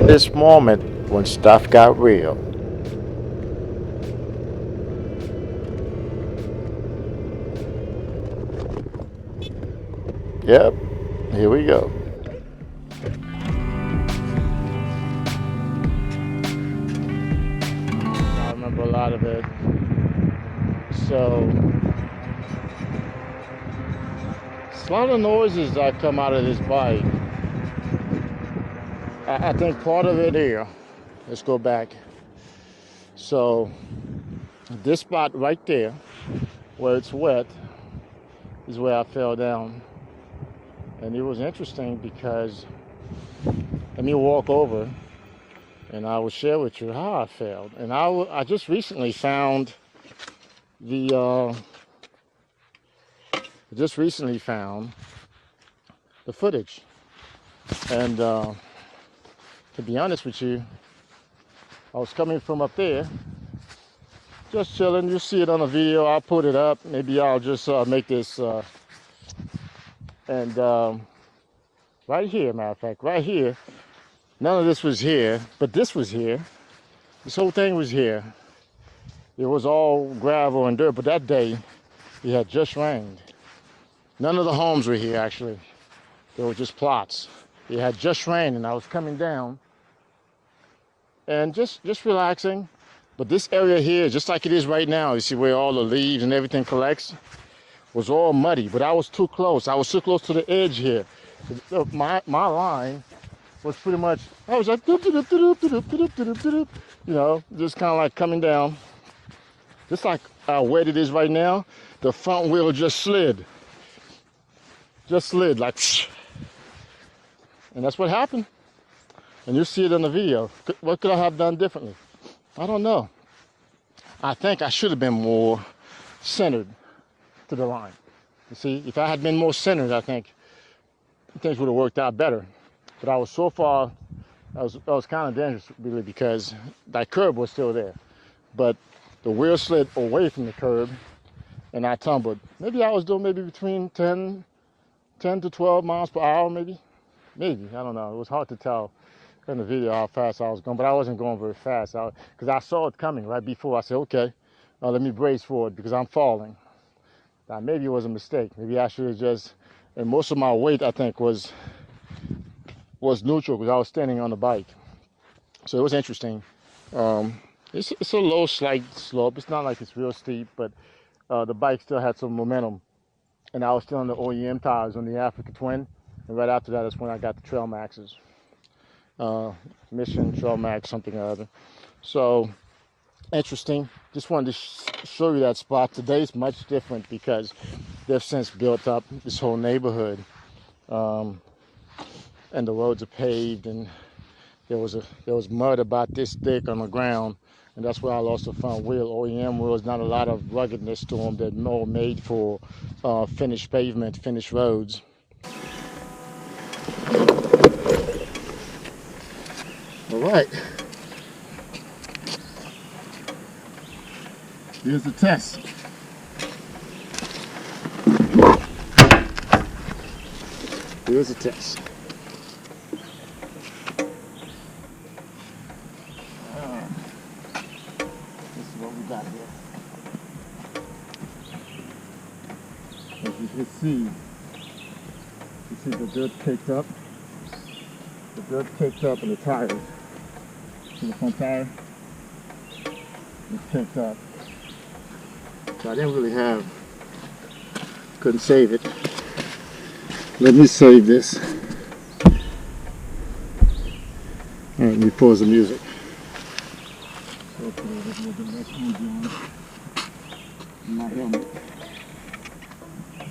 this moment when stuff got real. Yep, here we go. I remember a lot of it. So, a lot of noises that come out of this bike. I think part of it here. Let's go back. So, this spot right there, where it's wet, is where I fell down. And it was interesting because, let me walk over and I will share with you how I failed. And I just recently found the footage. And to be honest with you, I was coming from up there, just chilling. You'll see it on the video. I'll put it up. Maybe I'll just make this right here, matter of fact, right here. None of this was here, but this was here. This whole thing was here. It was all gravel and dirt, but that day it had just rained. None of the homes were here, actually. They were just plots. It had just rained, and I was coming down and just relaxing. But this area here, just like it is right now, you see where all the leaves and everything collects, was all muddy. But I was too close. I was too close to the edge here. My line was pretty much, I was like, you know, just kind of like coming down. Just like how wet it is right now, the front wheel just slid. Just slid like, and that's what happened. And you see it in the video. What could I have done differently? I don't know. I think I should have been more centered to the line. You see, if I had been more centered, I think things would have worked out better. But I was so far, I was kind of dangerous really because that curb was still there. But the wheel slid away from the curb and I tumbled. Maybe I was doing maybe between 10 to 12 miles per hour, maybe, I don't know. It was hard to tell in the video how fast I was going, but I wasn't going very fast because I saw it coming right before. I said, okay, let me brace for it because I'm falling. Now, maybe it was a mistake. Maybe I should have just, and most of my weight, I think, was neutral because I was standing on the bike. So it was interesting. It's a low, slight slope. It's not like it's real steep, but the bike still had some momentum. And I was still on the OEM tires on the Africa Twin. And right after that, that's when I got the Trail Maxes. Mission, Trail Max, something or other. So, interesting. Just wanted to show you that spot. Today's much different because they've since built up this whole neighborhood. And the roads are paved, and there was mud about this thick on the ground. And that's where I lost the front wheel. OEM wheels, not a lot of ruggedness to them. They're more made for finished pavement, finished roads. All right. Here's the test. Here's the test. Got here. As you can see the dirt caked up. The dirt caked up in the tires. See the front tire? It's caked up. So I didn't really couldn't save it. Let me save this. Alright, let me pause the music. My helmet.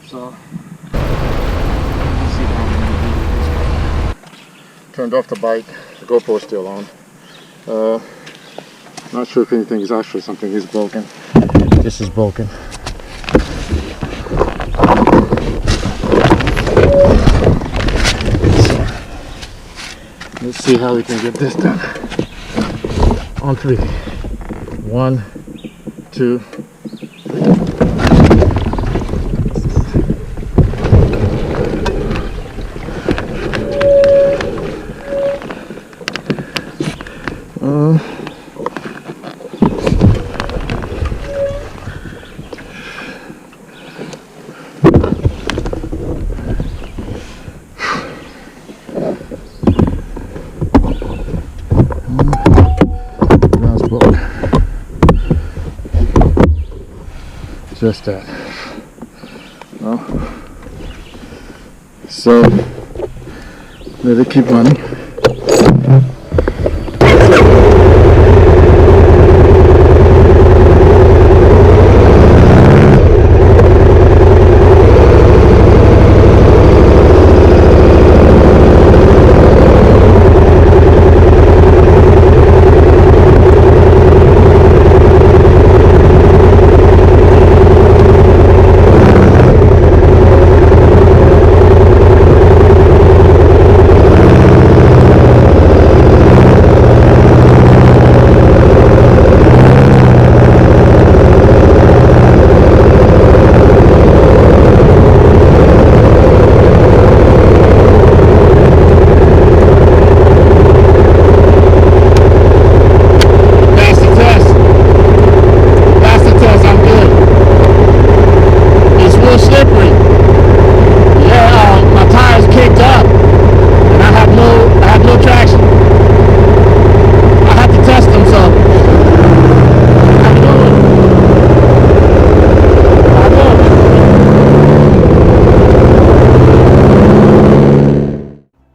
So, see how I'm gonna do this. Turned off the bike. The GoPro is still on. Not sure if anything is actually something is broken. This is broken. So, let's see how we can get this done. On 3. 1, 2, 3. test that. Well, so let it keep running.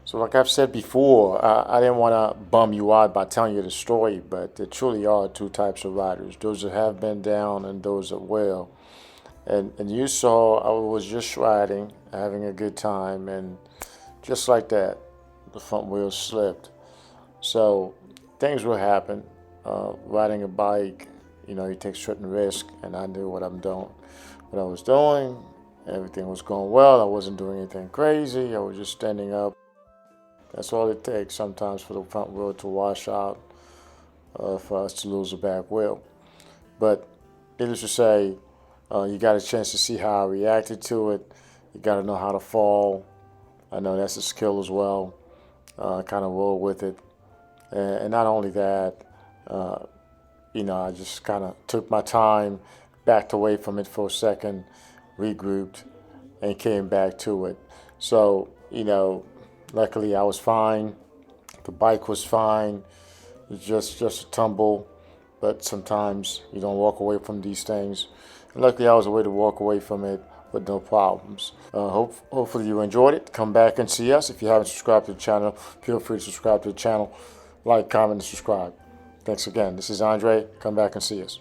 So like I've said before, I didn't want to bum you out by telling you the story, but there truly are two types of riders, those that have been down and those that will. And you saw I was just riding, having a good time, and just like that, the front wheel slipped. So things will happen. Riding a bike, you take certain risk, and I knew what I was doing. Everything was going well. I wasn't doing anything crazy. I was just standing up. That's all it takes sometimes for the front wheel to wash out, for us to lose the back wheel. But needless to say, you got a chance to see how I reacted to it. You got to know how to fall. I know that's a skill as well. Kind of roll with it. And not only that, I just kind of took my time, backed away from it for a second, regrouped, and came back to it. So, luckily I was fine. The bike was fine. It's just a tumble, but sometimes you don't walk away from these things. And luckily I was able to walk away from it with no problems. Hopefully you enjoyed it. Come back and see us. If you haven't subscribed to the channel, feel free to subscribe to the channel. Like, comment, and subscribe. Thanks again. This is Andre. Come back and see us.